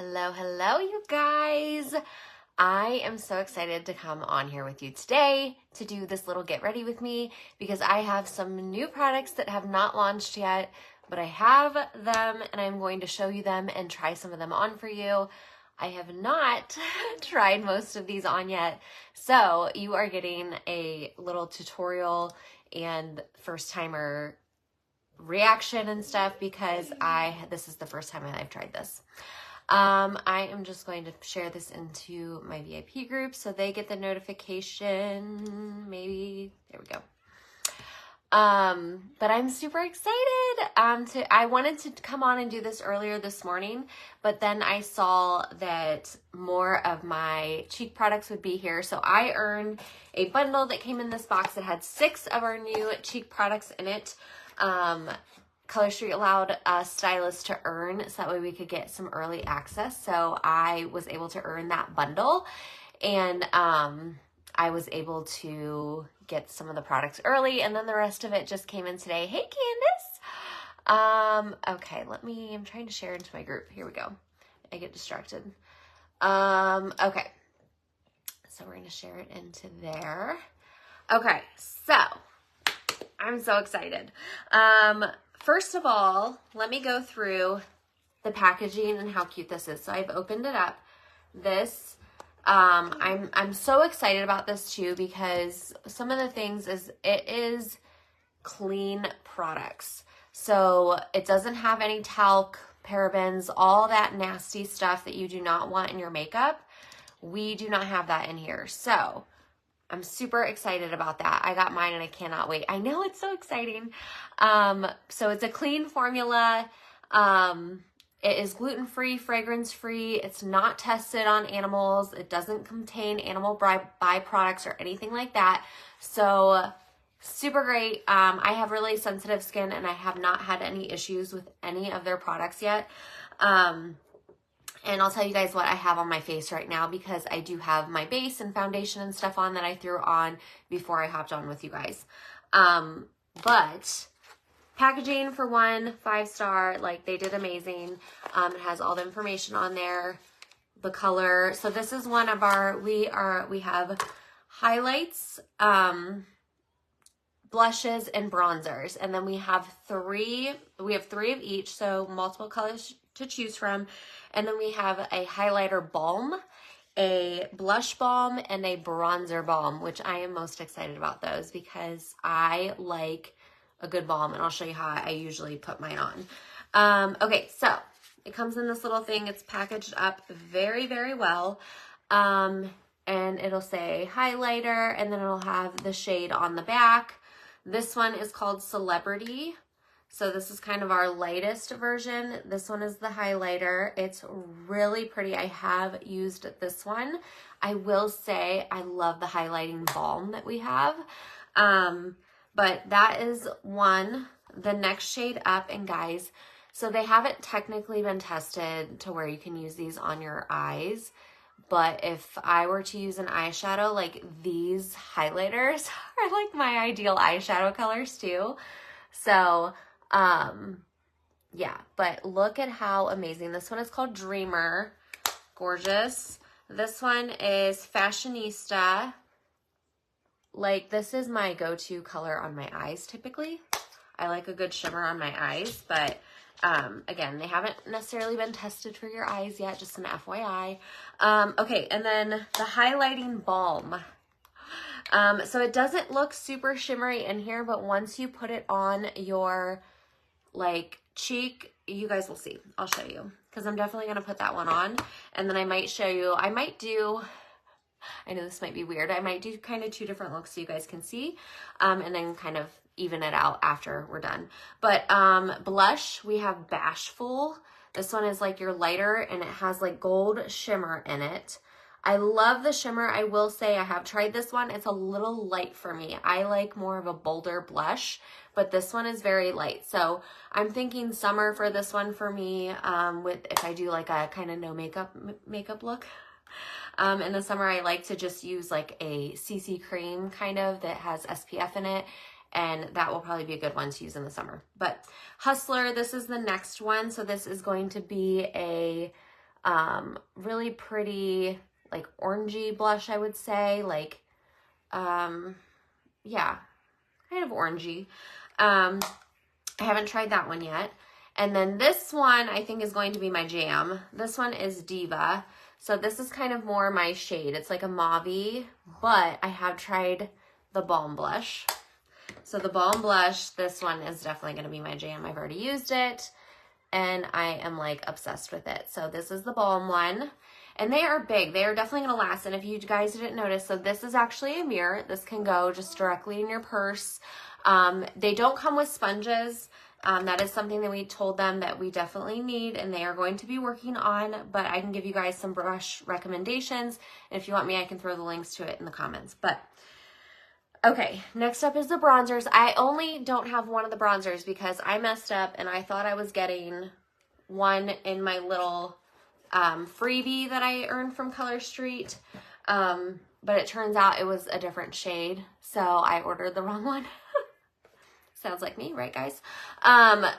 Hello, hello, you guys. I am so excited to come on here with you today to do this little get ready with me because I have some new products that have not launched yet, but I have them and I'm going to show you them and try some of them on for you. I have not tried most of these on yet, so you are getting a little tutorial and first timer reaction and stuff because this is the first time that I've tried this. I am just going to share this into my VIP group so they get the notification. Maybe, there we go. But I'm super excited. I wanted to come on and do this earlier this morning, but then I saw that more of my cheek products would be here. So I earned a bundle that came in this box that had 6 of our new cheek products in it. Color Street allowed us stylists to earn so that way we could get some early access. So I was able to earn that bundle and I was able to get some of the products early and then the rest of it just came in today. Hey, Candace. Okay, I'm trying to share into my group. Here we go. I get distracted. Okay. So we're going to share it into there. Okay, so I'm so excited. First of all, let me go through the packaging and how cute this is. So I've opened it up. This, I'm so excited about this too because some of the things is it is clean products. So it doesn't have any talc, parabens, all that nasty stuff that you do not want in your makeup. We do not have that in here. So I'm super excited about that. I got mine and I cannot wait. I know, it's so exciting. So it's a clean formula. It is gluten-free, fragrance-free. It's not tested on animals. It doesn't contain animal byproducts or anything like that. So super great. I have really sensitive skin and I have not had any issues with any of their products yet. And I'll tell you guys what I have on my face right now because I do have my base and foundation and stuff on that I threw on before I hopped on with you guys. But packaging for 1, 5-star, like they did amazing. It has all the information on there, the color. So this is one of our, we have highlights, blushes and bronzers. And then we have 3 of each. So multiple colors to choose from. And then we have a highlighter balm, a blush balm, and a bronzer balm, which I am most excited about those because I like a good balm, and I'll show you how I usually put mine on. Okay, so it comes in this little thing. It's packaged up very, very well. And it'll say highlighter, and then it'll have the shade on the back. This one is called Celebrity. So this is kind of our lightest version. This one is the highlighter. It's really pretty. I have used this one. I will say I love the highlighting balm that we have. But that is one. The next shade up, and guys, so they haven't technically been tested to where you can use these on your eyes. But if I were to use an eyeshadow, like these highlighters are like my ideal eyeshadow colors too. So yeah, but look at how amazing. This one is called Dreamer. Gorgeous. This one is Fashionista. Like, this is my go-to color on my eyes typically. I like a good shimmer on my eyes, but again, they haven't necessarily been tested for your eyes yet, just an FYI. Okay, and then the highlighting balm. So it doesn't look super shimmery in here, but once you put it on your like cheek, you guys will see. I'll show you because I'm definitely going to put that one on, and then I might show you, I know this might be weird. I might do kind of 2 different looks so you guys can see, and then kind of even it out after we're done. But blush, we have Bashful. This one is like your lighter and it has like gold shimmer in it. I love the shimmer. I will say I have tried this one. It's a little light for me. I like more of a bolder blush, but this one is very light. So I'm thinking summer for this one for me, if I do like a kind of no makeup look. In the summer, I like to just use like a CC cream kind of that has SPF in it. And that will probably be a good one to use in the summer. But Hustler, this is the next one. So this is going to be a Really pretty, like orangey blush, I would say. Like, yeah, kind of orangey. I haven't tried that one yet. And then this one I think is going to be my jam. This one is Diva. So this is kind of more my shade. It's like a mauve-y, but I have tried the Balm Blush. So the Balm Blush, this one is definitely going to be my jam. I've already used it and I am like obsessed with it. So this is the Balm one. And they are big. They are definitely going to last. And if you guys didn't notice, so this is actually a mirror. This can go just directly in your purse. They don't come with sponges. That is something that we told them that we definitely need and they are going to be working on, but I can give you guys some brush recommendations. And if you want me, I can throw the links to it in the comments. But okay, next up is the bronzers. I only don't have one of the bronzers because I messed up and I thought I was getting one in my little freebie that I earned from Color Street. But it turns out it was a different shade. So I ordered the wrong one. Sounds like me, right guys?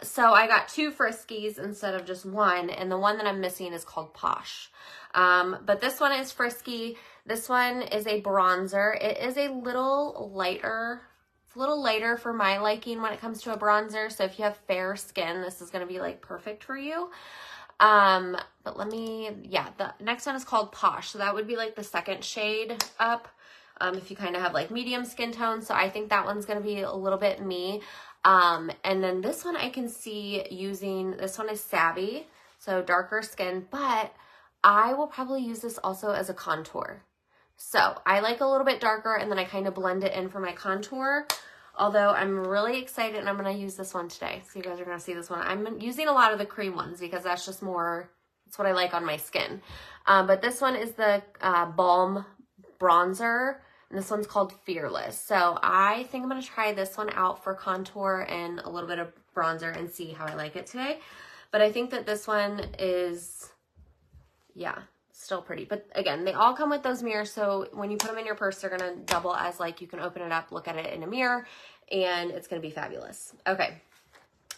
So I got 2 Friskies instead of just one, and the one that I'm missing is called Posh. But this one is Frisky. This one is a bronzer. It is a little lighter. It's a little lighter for my liking when it comes to a bronzer. So if you have fair skin, this is going to be like perfect for you. But the next one is called Posh. So that would be like the second shade up. If you kind of have like medium skin tone. So I think that one's going to be a little bit me. And then this one I can see using, this one is Savvy, so darker skin, but I will probably use this also as a contour. So I like a little bit darker and then I kind of blend it in for my contour. Although I'm really excited and I'm going to use this one today. So you guys are going to see this one. I'm using a lot of the cream ones because that's just more, that's what I like on my skin. But this one is the Balm Bronzer. And this one's called Fearless. So I think I'm going to try this one out for contour and a little bit of bronzer and see how I like it today. But I think that this one is, yeah, still pretty. But again, they all come with those mirrors. So when you put them in your purse, they're going to double as like you can open it up, look at it in a mirror, and it's going to be fabulous. Okay.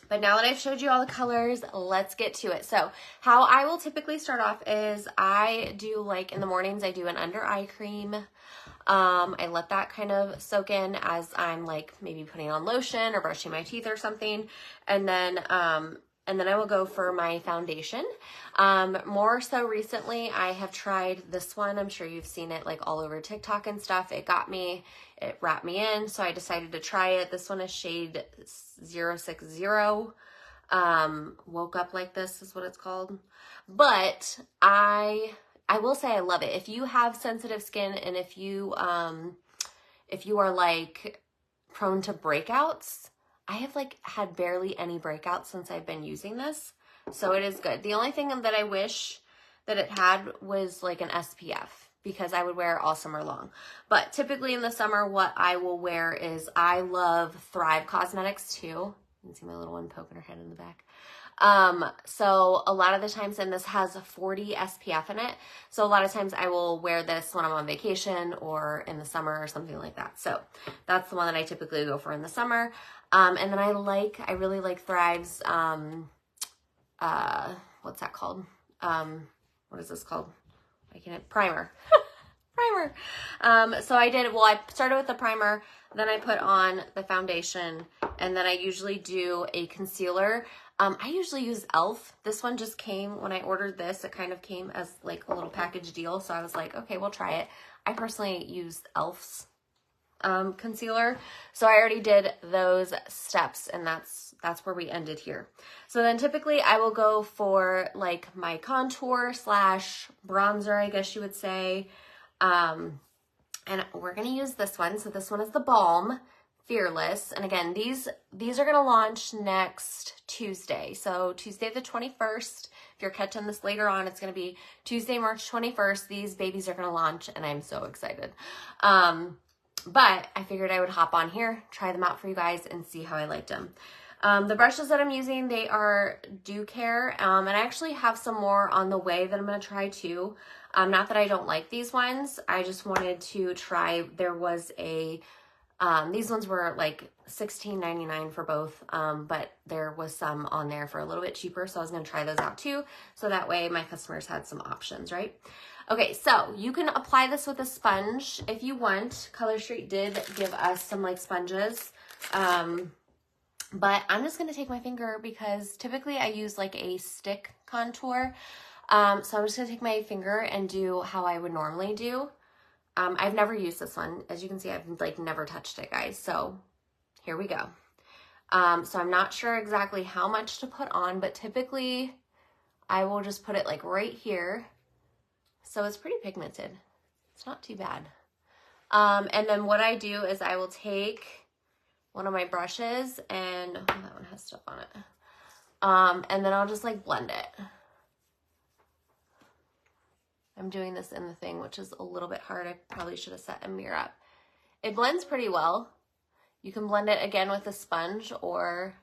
But now that I've showed you all the colors, let's get to it. So how I will typically start off is I do like in the mornings, I do an under eye cream. I let that kind of soak in as I'm like maybe putting on lotion or brushing my teeth or something. And then I will go for my foundation. More so recently, I have tried this one. I'm sure you've seen it like all over TikTok and stuff. It got me, it wrapped me in. So I decided to try it. This one is shade 060. Woke Up Like This is what it's called. But I will say I love it. If you have sensitive skin and if you are like prone to breakouts, I have like had barely any breakouts since I've been using this. So it is good. The only thing that I wish that it had was like an SPF because I would wear it all summer long. But typically in the summer, what I will wear is I love Thrive Cosmetics too. You can see my little one poking her head in the back. So a lot of the times, and this has 40 SPF in it. So a lot of times I will wear this when I'm on vacation or in the summer or something like that. So that's the one that I typically go for in the summer. And then I really like Thrive's, what's that called? What is this called? Primer. Primer. So I started with the primer, then I put on the foundation, and then I usually do a concealer. I usually use e.l.f. This one just came when I ordered this. It kind of came as like a little package deal. So I was like, okay, we'll try it. I personally use e.l.f.'s concealer. So I already did those steps and that's where we ended here. So then typically I will go for like my contour slash bronzer, I guess you would say. And we're going to use this one. So this one is the Balm Fearless. And again, these are going to launch next Tuesday. So Tuesday the 21st. If you're catching this later on, it's going to be Tuesday, March 21st. These babies are going to launch and I'm so excited. But I figured I would hop on here, try them out for you guys and see how I liked them. The brushes that I'm using, they are Do Care. And I actually have some more on the way that I'm going to try too. Not that I don't like these ones. I just wanted to try, there was a These ones were like $16.99 for both, but there was some on there for a little bit cheaper, so I was going to try those out too, so that way my customers had some options, right? Okay, so you can apply this with a sponge if you want. Color Street did give us some like sponges, but I'm just going to take my finger because typically I use like a stick contour, so I'm just going to take my finger and do how I would normally do. I've never used this one. As you can see, I've like never touched it, guys. So here we go. So I'm not sure exactly how much to put on, but typically I will just put it like right here. So it's pretty pigmented. It's not too bad. And then what I do is I will take one of my brushes and, oh, that one has stuff on it. And then I'll just like blend it. I'm doing this in the thing, which is a little bit hard. I probably should have set a mirror up. It blends pretty well. You can blend it again with a sponge or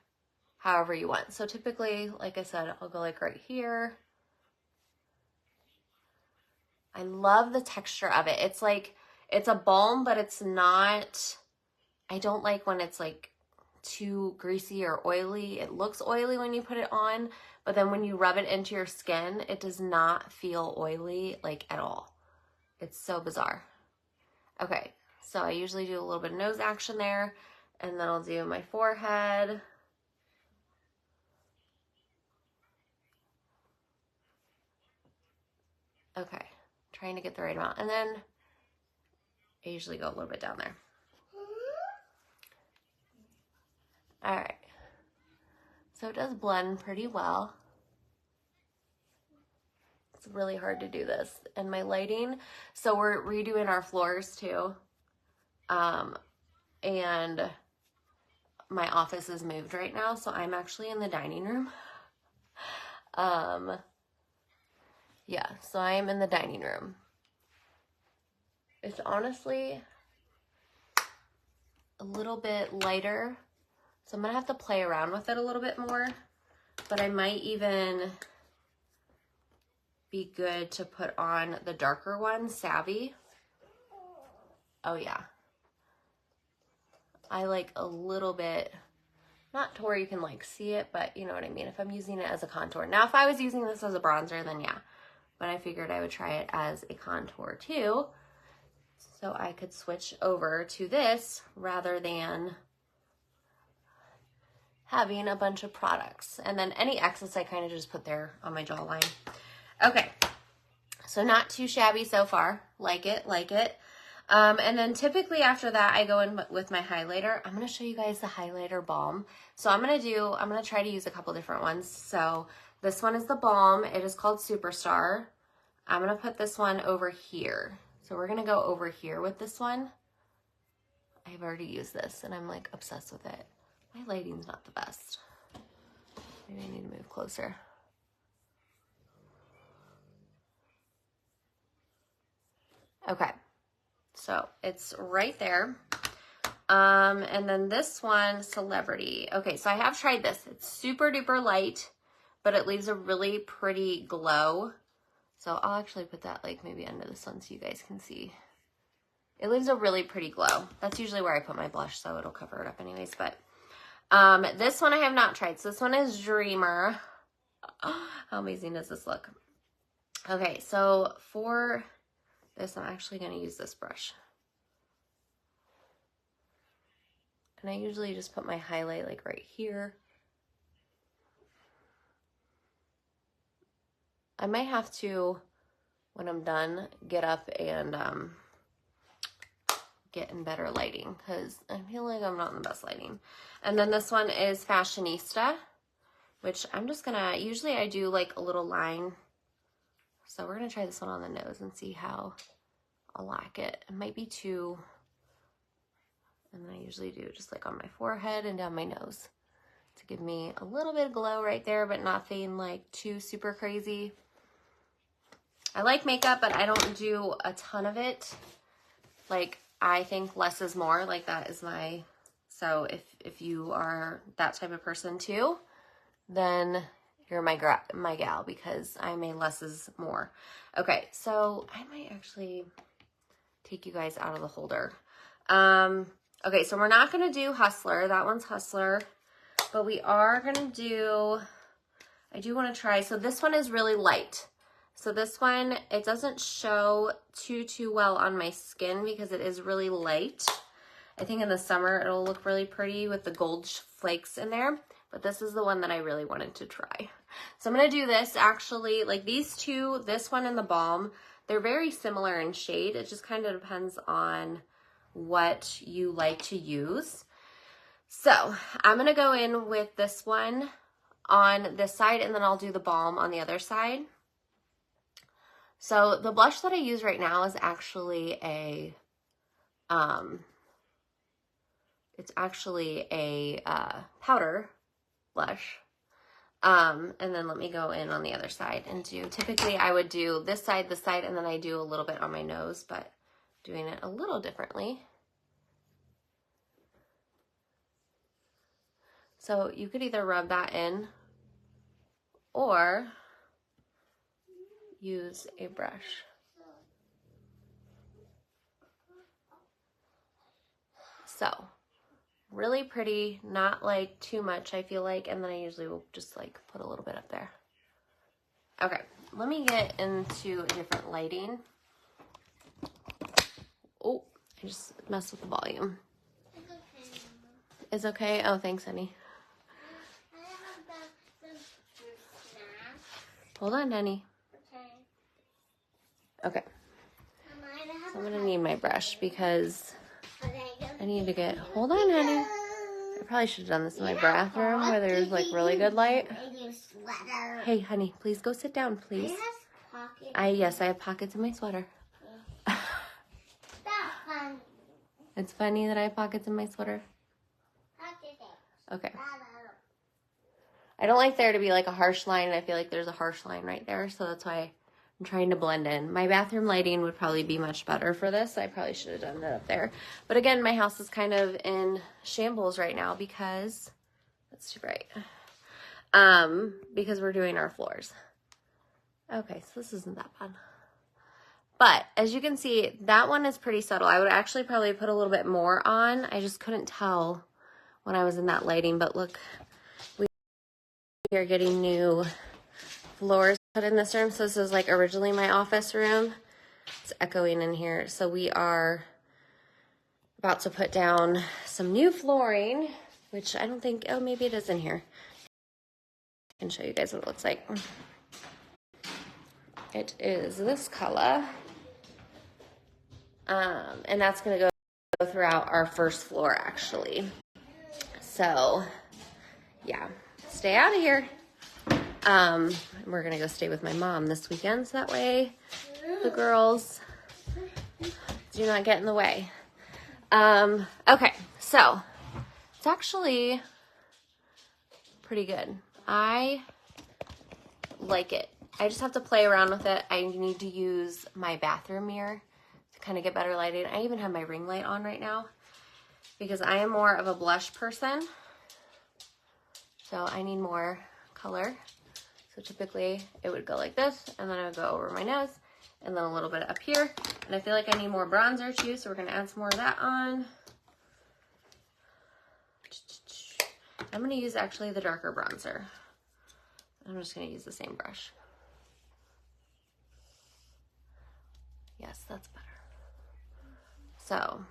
however you want. So typically, like I said, I'll go like right here. I love the texture of it. It's like, it's a balm, but it's not, I don't like when it's like too greasy or oily. It looks oily when you put it on, but then when you rub it into your skin, it does not feel oily like at all. It's so bizarre. Okay, so I usually do a little bit of nose action there, and then I'll do my forehead. Okay, trying to get the right amount. And then I usually go a little bit down there. All right, so it does blend pretty well. It's really hard to do this. And my lighting, so we're redoing our floors too. And my office is moved right now, so I'm actually in the dining room. Yeah, so I am in the dining room. It's honestly a little bit lighter, so I'm gonna have to play around with it a little bit more, but I might even be good to put on the darker one, Savvy. Oh yeah. I like a little bit, not to where you can like see it, but you know what I mean, if I'm using it as a contour. Now, if I was using this as a bronzer, then yeah, but I figured I would try it as a contour too, so I could switch over to this rather than having a bunch of products. And then any excess I kind of just put there on my jawline. Okay, so not too shabby so far. Like it, like it. And then typically after that, I go in with my highlighter. I'm going to show you guys the highlighter balm. So I'm going to try to use a couple different ones. So this one is the balm. It is called Superstar. I'm going to put this one over here. So we're going to go over here with this one. I've already used this and I'm like obsessed with it. My lighting's not the best. Maybe I need to move closer. Okay, so it's right there. And then this one, Celebrity. Okay, so I have tried this. It's super duper light, but it leaves a really pretty glow. So I'll actually put that like maybe under this one so you guys can see. It leaves a really pretty glow. That's usually where I put my blush, so it'll cover it up anyways. But this one I have not tried. So this one is Dreamer. Oh, how amazing does this look? Okay, so for this, I'm actually going to use this brush. And I usually just put my highlight like right here. I might have to, when I'm done, get up and get in better lighting because I feel like I'm not in the best lighting. And then this one is Fashionista, which I'm just gonna, usually I do like a little line. So we're gonna try this one on the nose and see how I like it. It might be too, and then I usually do just like on my forehead and down my nose to give me a little bit of glow right there, but nothing like too super crazy. I like makeup, but I don't do a ton of it. Like, I think less is more. Like, that is my, so if you are that type of person too, then you're my gal, because I'm a less is more. Okay, so I might actually take you guys out of the holder. Okay, so we're not going to do Hustler. That one's Hustler. But we are going to do, I do want to try, so this one is really light. So this one, it doesn't show too well on my skin because it is really light. I think in the summer it'll look really pretty with the gold flakes in there. But this is the one that I really wanted to try. So I'm going to do this actually, like these two, this one and the balm, they're very similar in shade. It just kind of depends on what you like to use. So I'm going to go in with this one on this side and then I'll do the balm on the other side. So the blush that I use right now is actually a, powder blush. And then let me go in on the other side and do, typically I would do this side, and then I do a little bit on my nose, but doing it a little differently. So you could either rub that in or use a brush. So really pretty, not like too much I feel like, and then I usually will just like put a little bit up there. Okay, let me get into a different lighting. Oh, I just messed with the volume. It's okay? Oh, thanks, honey. Hold on, honey. Okay. So I'm gonna need my brush because I need to get, hold on, honey. I probably should have done this in my bathroom where there's like really good light. Hey, honey, please go sit down, please. Yes, I have pockets in my sweater. It's funny that I have pockets in my sweater. Okay. I don't like there to be like a harsh line, and I feel like there's a harsh line right there, so that's why I'm trying to blend in. My bathroom lighting would probably be much better for this. I probably should have done it up there. But again, my house is kind of in shambles right now because it's too bright. Because we're doing our floors. Okay, so this isn't that bad. But as you can see, that one is pretty subtle. I would actually probably put a little bit more on. I just couldn't tell when I was in that lighting, but look, we are getting new floors put in this room. So this is like originally my office room. It's echoing in here. So we are about to put down some new flooring, which I don't think, oh, maybe it is in here. I can show you guys what it looks like. It is this color. And that's gonna go throughout our first floor actually. So yeah, stay out of here. We're gonna go stay with my mom this weekend, so that way the girls do not get in the way. Okay, so it's actually pretty good. I like it. I just have to play around with it. I need to use my bathroom mirror to kind of get better lighting. I even have my ring light on right now because I am more of a blush person. So I need more color. So typically it would go like this, and then I would go over my nose, and then a little bit up here. And I feel like I need more bronzer too, so we're gonna add some more of that on. I'm gonna use actually the darker bronzer. I'm just gonna use the same brush. Yes, that's better. So.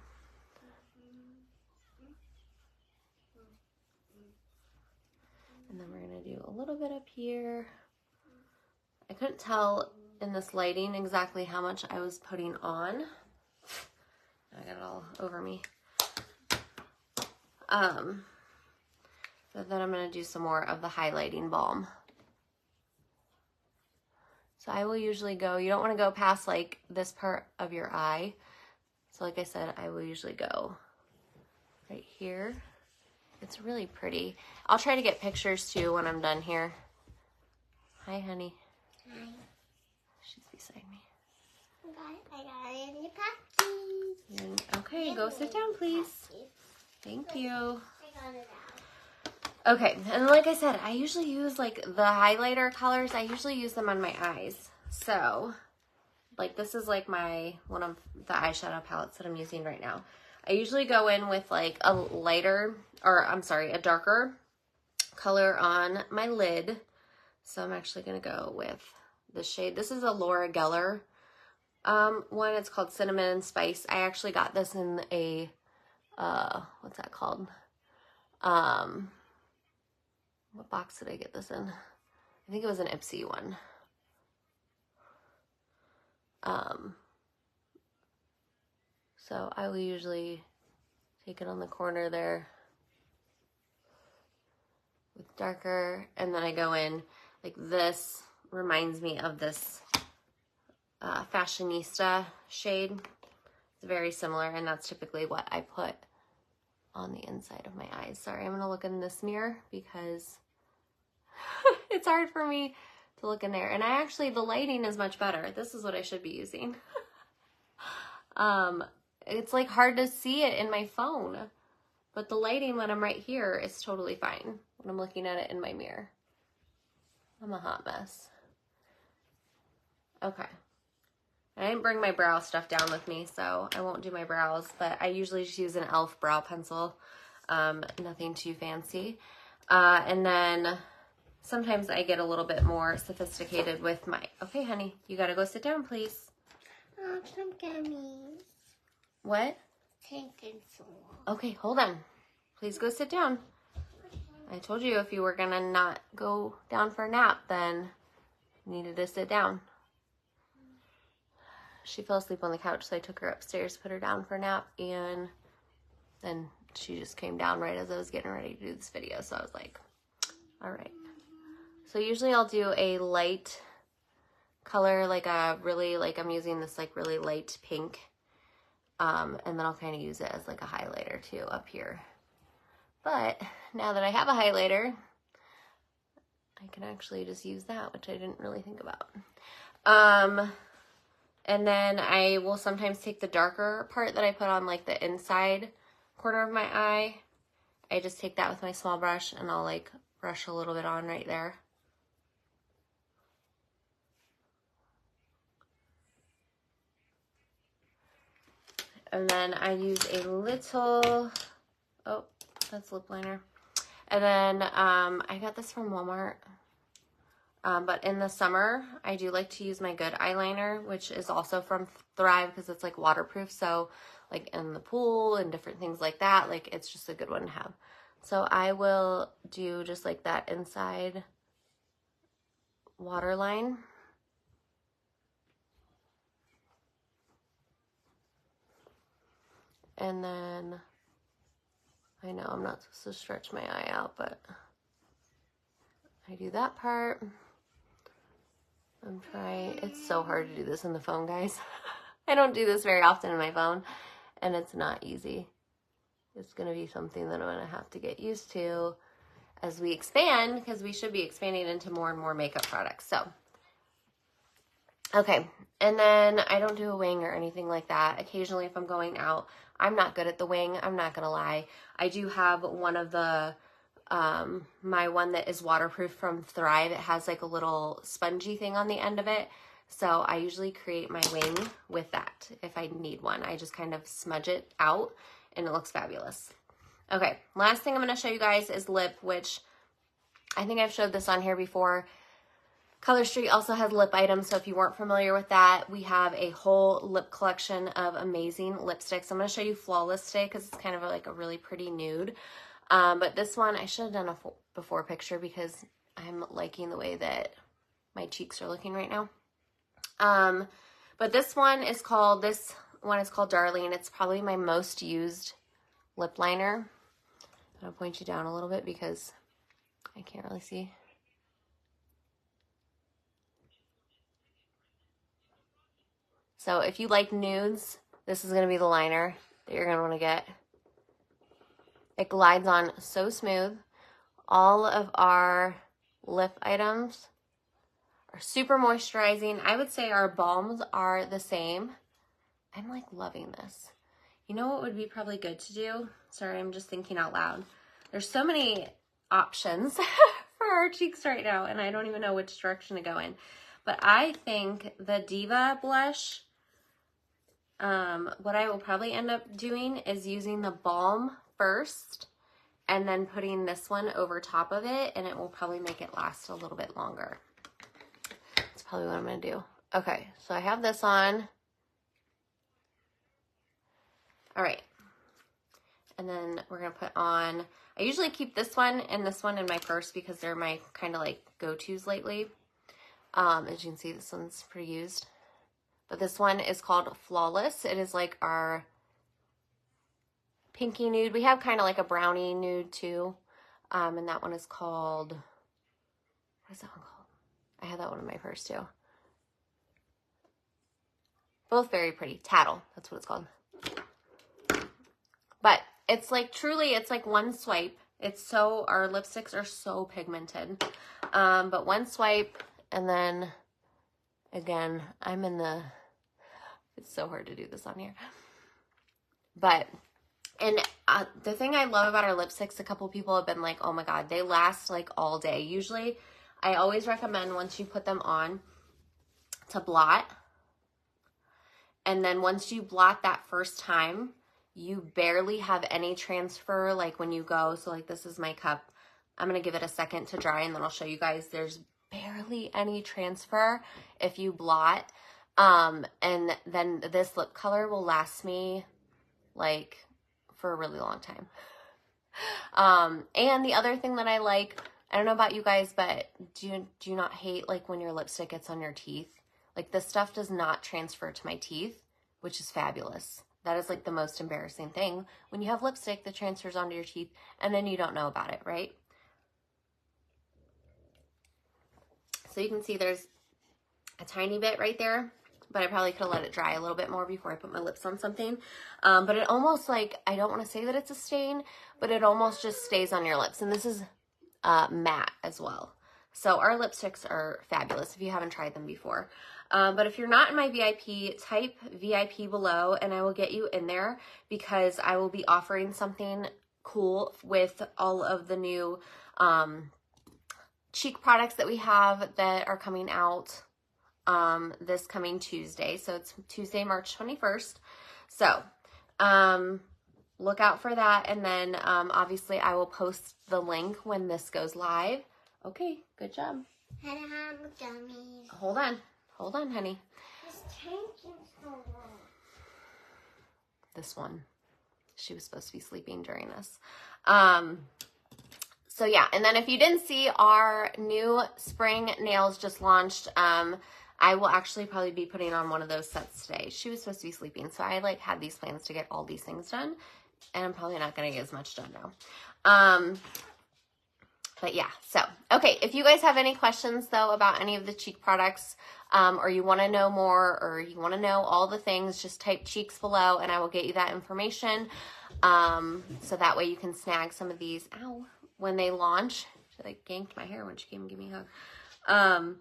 And then we're gonna do a little bit up here. I couldn't tell in this lighting exactly how much I was putting on. I got it all over me. But then I'm gonna do some more of the highlighting balm. So I will usually go, you don't wanna go past like this part of your eye. So like I said, I will usually go right here. It's really pretty. I'll try to get pictures too when I'm done here. Hi, honey. Hi. She's beside me. I got it in your pocket. Okay, go sit down, please. Thank you. I got it out. Okay, and like I said, I usually use like the highlighter colors. I usually use them on my eyes. So, like this is like one of the eyeshadow palettes that I'm using right now. I usually go in with like a lighter, or I'm sorry, a darker color on my lid. So I'm actually going to go with this shade. This is a Laura Geller one. It's called Cinnamon and Spice. I actually got this in a, what's that called? What box did I get this in? I think it was an Ipsy one. So I will usually take it on the corner there with darker, and then I go in like this. Reminds me of this Fashionista shade. It's very similar, and that's typically what I put on the inside of my eyes. Sorry, I'm gonna look in this mirror because it's hard for me to look in there. And I actually, the lighting is much better. This is what I should be using. It's like hard to see it in my phone, but the lighting when I'm right here is totally fine when I'm looking at it in my mirror. I'm a hot mess. Okay. I didn't bring my brow stuff down with me, so I won't do my brows, but I usually just use an e.l.f. brow pencil. Nothing too fancy. And then sometimes I get a little bit more sophisticated with my... Okay, honey, you gotta go sit down, please. Some gummies. What? Taking so long. Okay, hold on. Please go sit down. I told you if you were gonna not go down for a nap, then you needed to sit down. She fell asleep on the couch, so I took her upstairs, put her down for a nap, and then she just came down right as I was getting ready to do this video, so I was like, all right. So usually I'll do a light color, like a really, like I'm using this like really light pink, and then I'll kind of use it as like a highlighter too up here. But now that I have a highlighter, I can actually just use that, which I didn't really think about. And then I will sometimes take the darker part that I put on like the inside corner of my eye. I just take that with my small brush and I'll like brush a little bit on right there. And then I use a little, oh, that's lip liner. And then I got this from Walmart. But in the summer, I do like to use my Good eyeliner, which is also from Thrive because it's like waterproof. So like in the pool and different things like that, like it's just a good one to have. So I will do just like that inside waterline. And then, I know I'm not supposed to stretch my eye out, but I do that part. I'm trying, it's so hard to do this on the phone, guys. I don't do this very often on my phone, and it's not easy. It's gonna be something that I'm gonna have to get used to as we expand, because we should be expanding into more and more makeup products. So, okay, and then I don't do a wing or anything like that. Occasionally if I'm going out, I'm not good at the wing, I'm not gonna lie. I do have one of the my one that is waterproof from Thrive. It has like a little spongy thing on the end of it. So I usually create my wing with that if I need one. I just kind of smudge it out and it looks fabulous. Okay, last thing I'm going to show you guys is lip, which I think I've showed this on here before. Color Street also has lip items, so if you weren't familiar with that, we have a whole lip collection of amazing lipsticks. I'm going to show you Flawless today because it's kind of like a really pretty nude. But this one, I should have done a before picture because I'm liking the way that my cheeks are looking right now. But this one is called Darling. It's probably my most used lip liner. I'll point you down a little bit because I can't really see. So if you like nudes, this is going to be the liner that you're going to want to get. It glides on so smooth. All of our lip items are super moisturizing. I would say our balms are the same. I'm like loving this. You know what would be probably good to do? Sorry, I'm just thinking out loud. There's so many options for our cheeks right now, and I don't even know which direction to go in. But I think the Diva blush what I will probably end up doing is using the balm first and then putting this one over top of it, and it will probably make it last a little bit longer. That's probably what I'm going to do. Okay, so I have this on. All right. And then we're going to put on, I usually keep this one and this one in my purse because they're my kind of like go-tos lately. As you can see, this one's pretty used. But this one is called Flawless. It is like our pinky nude. We have kind of like a brownie nude too. And that one is called, what is that one called? I have that one in my purse too. Both very pretty. Tattle, that's what it's called. But it's like truly, it's like one swipe. It's so, our lipsticks are so pigmented. But one swipe, and then again, I'm in the, it's so hard to do this on here. But, and the thing I love about our lipsticks, a couple people have been like, oh my God, they last like all day. Usually, I always recommend once you put them on to blot. And then once you blot that first time, you barely have any transfer, like when you go, so like this is my cup. I'm going to give it a second to dry and then I'll show you guys. There's barely any transfer if you blot. And then this lip color will last me like for a really long time. And the other thing that I like, I don't know about you guys, but do you not hate like when your lipstick gets on your teeth? Like this stuff does not transfer to my teeth, which is fabulous. That is like the most embarrassing thing when you have lipstick that transfers onto your teeth and then you don't know about it, right? So you can see there's a tiny bit right there, but I probably could have let it dry a little bit more before I put my lips on something. But it almost like, I don't want to say that it's a stain, but it almost just stays on your lips. And this is matte as well. So our lipsticks are fabulous if you haven't tried them before. But if you're not in my VIP, type VIP below and I will get you in there because I will be offering something cool with all of the new cheek products that we have that are coming out this coming Tuesday. So it's Tuesday, March 21st. So look out for that. And then obviously I will post the link when this goes live. Okay, good job. Hold on. Hold on, honey. It's taking so long. This one. She was supposed to be sleeping during this. So yeah, and then if you didn't see, our new spring nails just launched. I will actually probably be putting on one of those sets today. She was supposed to be sleeping, so I like had these plans to get all these things done, and I'm probably not going to get as much done now. But yeah, so, okay, if you guys have any questions, though, about any of the cheek products, or you want to know more, or you want to know all the things, just type cheeks below, and I will get you that information, so that way you can snag some of these, ow, when they launch. She, like, ganked my hair when she came and gave me a hug.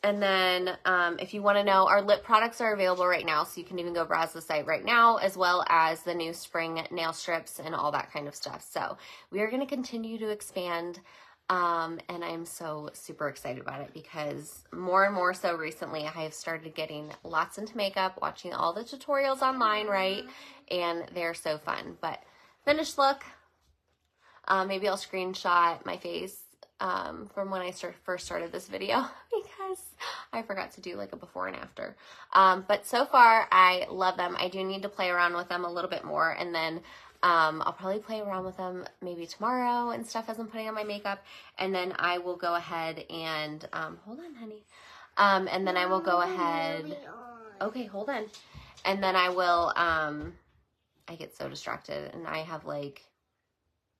And then if you want to know, our lip products are available right now, so you can even go browse the site right now, as well as the new spring nail strips and all that kind of stuff. So we are going to continue to expand, and I'm so super excited about it because more and more so recently I have started getting lots into makeup, watching all the tutorials online, right? And they're so fun. But finished look, maybe I'll screenshot my face from when I first started this video because I forgot to do like a before and after. But so far I love them. I do need to play around with them a little bit more, and then I'll probably play around with them maybe tomorrow and stuff as I'm putting on my makeup, and then I will go ahead and hold on, honey. And then I will go ahead. Okay, hold on. And then I will I get so distracted, and I have like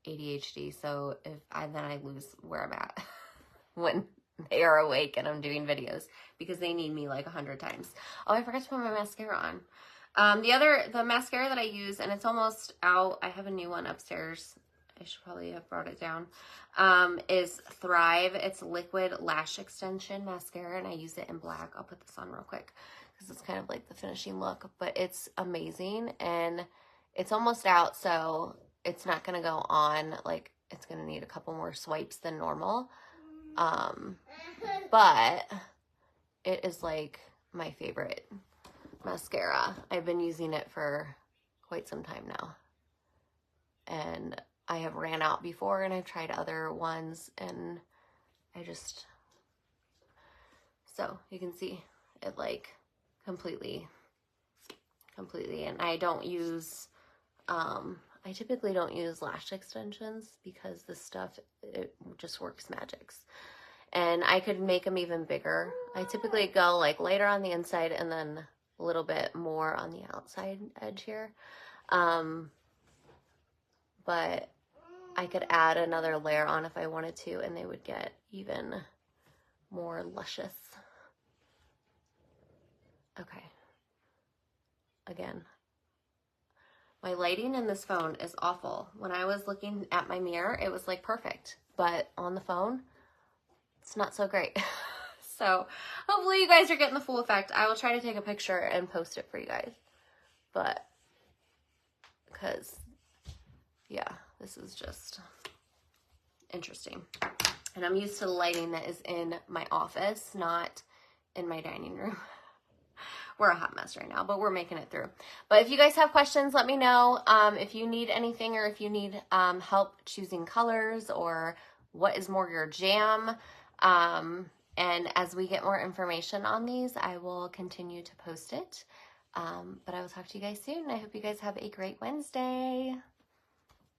ADHD, so then I lose where I'm at when they are awake and I'm doing videos because they need me like 100 times. Oh, I forgot to put my mascara on. The mascara that I use, and it's almost out, I have a new one upstairs, I should probably have brought it down, is Thrive. It's liquid lash extension mascara, and I use it in black. I'll put this on real quick because it's kind of like the finishing look, but it's amazing, and it's almost out, so it's not going to go on, like, it's going to need a couple more swipes than normal. But it is, like, my favorite mascara. I've been using it for quite some time now. And I have ran out before, and I've tried other ones, and I just, so you can see it like completely, and I don't use, I typically don't use lash extensions because this stuff, it just works magics. And I could make them even bigger. I typically go like lighter on the inside and then a little bit more on the outside edge here. But I could add another layer on if I wanted to, and they would get even more luscious. Okay. Again, my lighting in this phone is awful. When I was looking at my mirror, it was like perfect, but on the phone, it's not so great. So hopefully you guys are getting the full effect. I will try to take a picture and post it for you guys. But, because, yeah, this is just interesting. And I'm used to the lighting that is in my office, not in my dining room. We're a hot mess right now, but we're making it through. But if you guys have questions, let me know. If you need anything, or if you need help choosing colors, or what is more your jam. And as we get more information on these, I will continue to post it. But I will talk to you guys soon. I hope you guys have a great Wednesday.